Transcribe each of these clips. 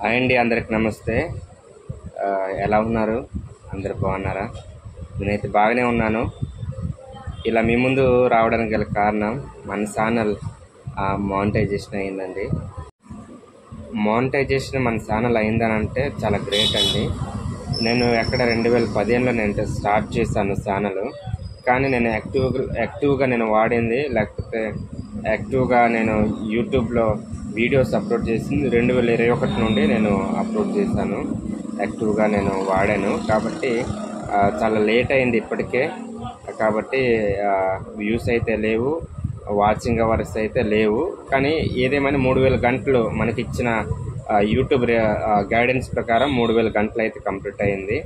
Hi అండి, అందరికి నమస్తే. ఎలా ఉన్నారు? అందరు బాగున్నారా? నేనైతే బాగానే ఉన్నాను. ఇలా మీ ముందు రావడానికి గల కారణం మన ఛానల్ మానిటైజేషన్ అయిందండి. మానిటైజేషన్ మన ఛానల్ అయిందని అంటే చాలా గ్రేట్ అండి. నేను 2015లో నేను స్టార్ట్ చేశాను ఛానల్. కానీ నేను యాక్టివ్గా నేను వాడింది, లేకపోతే యాక్టివ్గా నేను యూట్యూబ్లో వీడియోస్ అప్లోడ్ చేసింది 2021 నుండి నేను అప్లోడ్ చేశాను. యాక్టివ్గా నేను వాడాను కాబట్టి చాలా లేట్ అయింది ఇప్పటికే. కాబట్టి వ్యూస్ అయితే లేవు, వాచింగ్ అవర్స్ అయితే లేవు. కానీ ఏదేమైనా 3000 గంటలు మనకి ఇచ్చిన యూట్యూబ్ గైడెన్స్ ప్రకారం 3000 గంటలు అయితే కంప్లీట్ అయింది.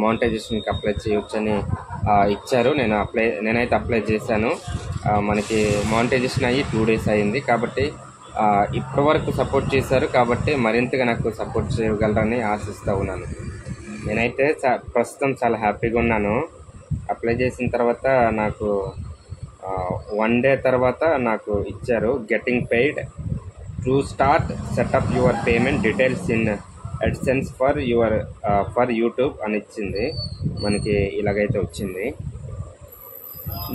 మానిటైజేషన్కి అప్లై చేయొచ్చని ఇచ్చారు. నేనైతే అప్లై చేశాను. మనకి మానిటైజేషన్ అయ్యి 2 days అయింది. కాబట్టి ఇప్పటి వరకు సపోర్ట్ చేశారు కాబట్టి మరింతగా నాకు సపోర్ట్ చేయగలరని ఆశిస్తూ ఉన్నాను. నేనైతే ప్రస్తుతం చాలా హ్యాపీగా ఉన్నాను. అప్లై చేసిన తర్వాత నాకు 1 day తర్వాత నాకు ఇచ్చారు getting paid to start setup your payment details in AdSense for YouTube అని ఇచ్చింది. మనకి ఇలాగైతే వచ్చింది.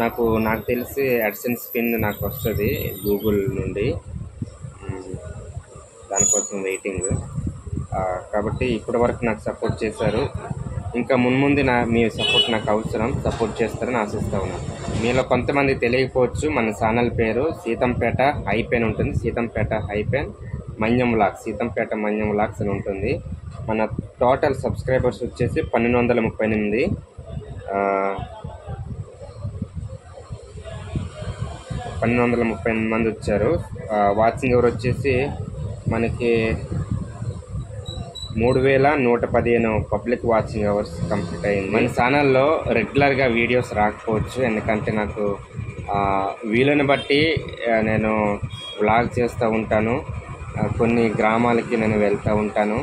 నాకు తెలిసి AdSense పిన్ నాకు వస్తుంది గూగుల్ నుండి. దానికోసం వెయిటింగ్. కాబట్టి ఇప్పటి వరకు నాకు సపోర్ట్ చేశారు. ఇంకా మున్ముందు మీ సపోర్ట్ నాకు అవసరం. సపోర్ట్ చేస్తారని ఆశిస్తూ ఉన్నాను. మీలో కొంతమంది తెలియకపోవచ్చు, మన ఛానల్ పేరు సీతంపేట హైపెన్ ఉంటుంది. సీతంపేట హైపెన్ మన్యం వ్లాగ్స్, సీతంపేట మన్యం వ్లాగ్స్ అని ఉంటుంది. మన టోటల్ సబ్స్క్రైబర్స్ వచ్చేసి 1238 మంది వచ్చారు. వాచింగ్ అవర్ వచ్చేసి మనకి 3115 పబ్లిక్ వాచింగ్ అవర్స్ కంప్లీట్ అయింది. మన ఛానల్లో రెగ్యులర్గా వీడియోస్ రాకపోవచ్చు, ఎందుకంటే నాకు వీలుని బట్టి నేను వ్లాగ్ చేస్తూ ఉంటాను. కొన్ని గ్రామాలకి నేను వెళ్తూ ఉంటాను.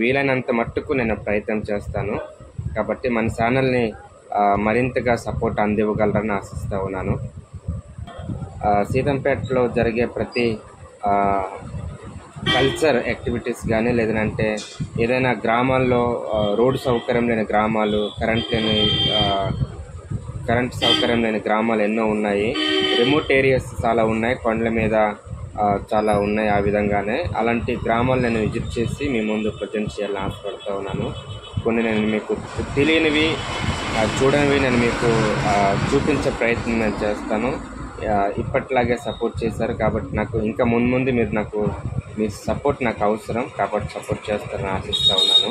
వీలైనంత మట్టుకు నేను ప్రయత్నం చేస్తాను. కాబట్టి మన ఛానల్ని మరింతగా సపోర్ట్ అందివ్వగలరని ఆశిస్తూ ఉన్నాను. సీతంపేటలో జరిగే ప్రతి కల్చర్ యాక్టివిటీస్ కానీ, లేదంటే ఏదైనా గ్రామాల్లో రోడ్డు సౌకర్యం లేని గ్రామాలు, కరెంట్ సౌకర్యం లేని గ్రామాలు ఎన్నో ఉన్నాయి. రిమోట్ ఏరియాస్ చాలా ఉన్నాయి, కొండల మీద చాలా ఉన్నాయి. ఆ విధంగానే అలాంటి గ్రామాలు నేను విజిట్ చేసి మీ ముందు ప్రజెంట్ చేయాలని ఆశపడుతూ ఉన్నాను. కొన్ని నేను మీకు తెలియనివి, చూడనివి నేను మీకు చూపించే ప్రయత్నం నేను చేస్తాను. ఇప్పట్లాగే సపోర్ట్ చేశారు కాబట్టి నాకు ఇంకా మున్ముందు మీ సపోర్ట్ నాకు అవసరం. కాబట్టి సపోర్ట్ చేస్తారని ఆశిస్తూ ఉన్నాను.